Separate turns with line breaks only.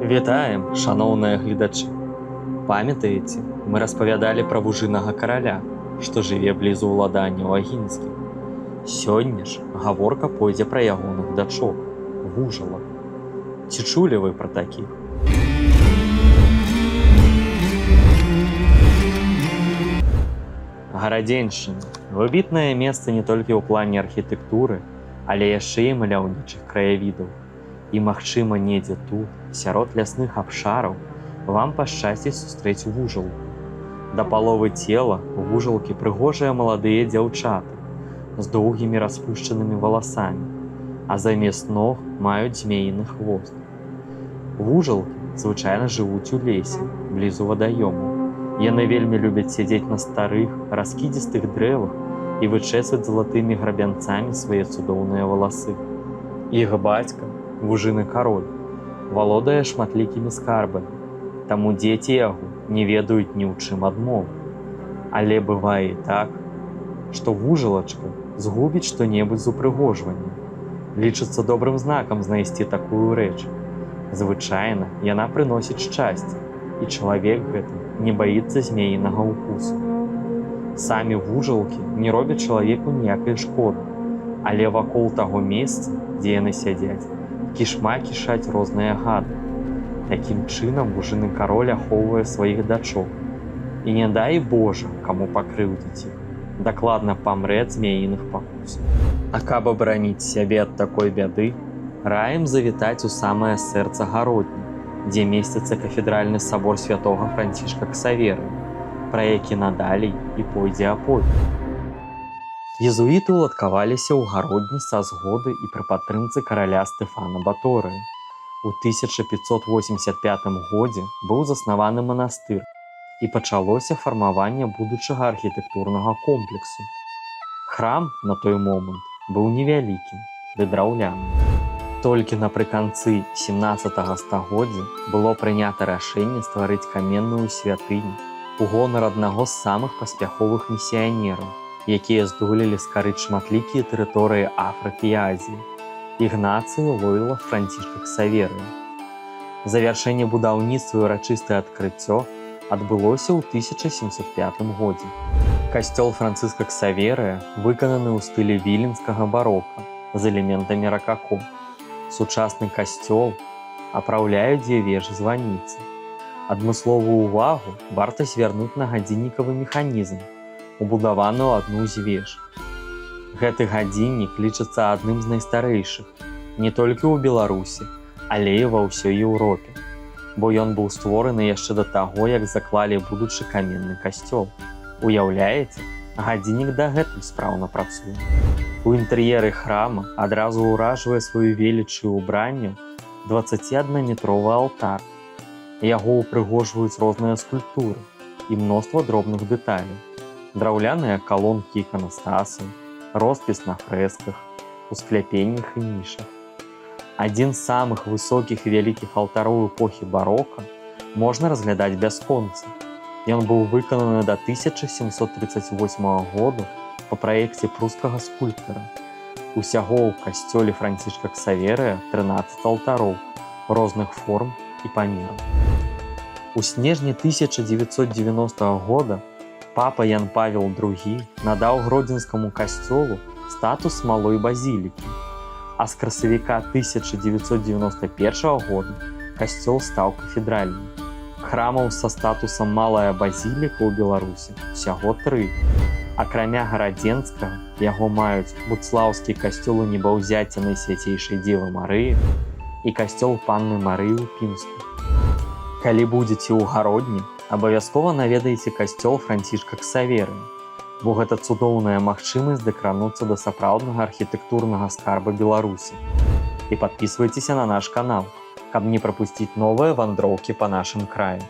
Вітаем, шаноўныя гледачы. Памятаеце, мы распавядалі пра вужынага караля, што жыве блізу ўладанняў агінскіх. Сёння ж гаворка пойдзе пра ягоных дачок, вужалак. Ці чулі вы пра такіх? Гарадзеншчына – выбітнае месца не толькі ў плане архітэктуры, але яшчэ і маляўнічых краявідаў. І, магчыма, недзе тут, сярод лясных абшараў, вам пашчасціць сустрэць вужалку. Да паловы цела у вужалкі прыгожыя маладыя дзяўчаты з доўгімі распушчанымі валасамі, а замест ног маюць змеіны хвост. Вужалкі звычайна жывуць у лесе, блізу вадаёмаў. Яны вельмі любяць сядзець на старых, раскідзістых дрэвах і вычэсваць залатымі грабянцамі свае цудоўныя валасы. Іх бацька, вужыны кароль, валодае шматлікімі скарбамі, таму дзеці яго не ведаюць ні ў чым адмовы. Але бывае і так, што вужалачка згубіць што-небудзь з упрыгожвання. Лічыцца добрым знакам знайсці такую рэч. Звычайна яна прыносіць шчасце, і чалавек гэтым не баіцца змеінага ўкусу. Самі вужалкі не робяць чалавеку ніякай шкоды, але вакол таго месца, дзе яны сядзяць, кішма кішаць розныя гады. Такім чынам вужыны кароль ахоўвае сваіх дачок. І не дай Божа, каму пакрыўдзіць іх, дакладна памрэ ад змеіных пакусаў. А каб абараніць сябе ад такой бяды, раім завітаць у самае сэрца гародні, дзе месціцца кафедральны сабор святога Францішка Ксаверыя, пра які надалей і пойдзе аповед. Езуіты ўладкаваліся ў гародні са згоды і пры падтрымцы караля Стэфана Баторыя. У 1585 годзе быў заснаваны манастыр і пачалося фармаванне будучага архітэктурнага комплексу. Храм на той момант быў невялікім ды драўляным. Толькі напрыканцы 17 стагоддзя было прынята рашэнне стварыць каменную святыню у гонар аднаго з самых паспяховых місіянераў, якія здолелі скарыць шматлікія тэрыторыі Афрыкі і Азіі, Ігнацыя Лойла Францішка Ксаверыя. Завяршэнне будаўніцтва і ўрачыстае адкрыццё адбылося ў 1705 годзе. Касцёл Францыска Ксаверыя выкананы ў стылі віленскага барока з элементамі ракако. Сучасны касцёл апраўляюць дзве вежы-званіцы. Адмысловую ўвагу варта звярнуць на гадзіннікавы механізм, убудаваны ў адну з веж. Гэты гадзіннік лічыцца адным з найстарэйшых не толькі ў Беларусі, але і ва ўсёй Еўропе, бо ён быў створаны яшчэ да таго, як заклалі будучы каменны касцёл. Уяўляеце, гадзіннік дагэтуль спраўна працуе. У інтэр'еры храма адразу ўражвае сваю веліччу ўбранню 21-метровы алтар. Яго ўпрыгожваюць розныя скульптуры і мноства дробных дэталяў. Драўляныя калонкі іканастасаў, роспіс на фрэсках, у скляпеннях і нішах. Адзін з самых высокіх і вялікіх алтароў эпохі барока можна разглядаць бясконца. Ён быў выкананы да 1738 году па праекце прускага скульптара. Усяго ў касцёле Францішка Ксаверыя 13 алтароў розных форм і памераў. У снежні 1990 года папа Ян Павел II надаў гродзенскаму касцёлу статус малой базілікі, а з красавіка 1991 года касцёл стаў кафедральным. Храмаў са статусам малая базіліка ў Беларусі усяго 3. Акрамя гарадзенскага, яго маюць буцлаўскі касцёл у небаўзяцця Найсвяцейшай Дзевы Марыі і касцёл Панны Марыі ў Пінску. Калі будзеце ў гародні, абавязкова наведайце касцёл Францішка Ксаверыя, бо гэта цудоўная магчымасць дакрануцца да сапраўднага архітэктурнага скарба Беларусі. І падпісвайцеся на наш канал, каб не прапусціць новыя вандроўкі па нашым краі.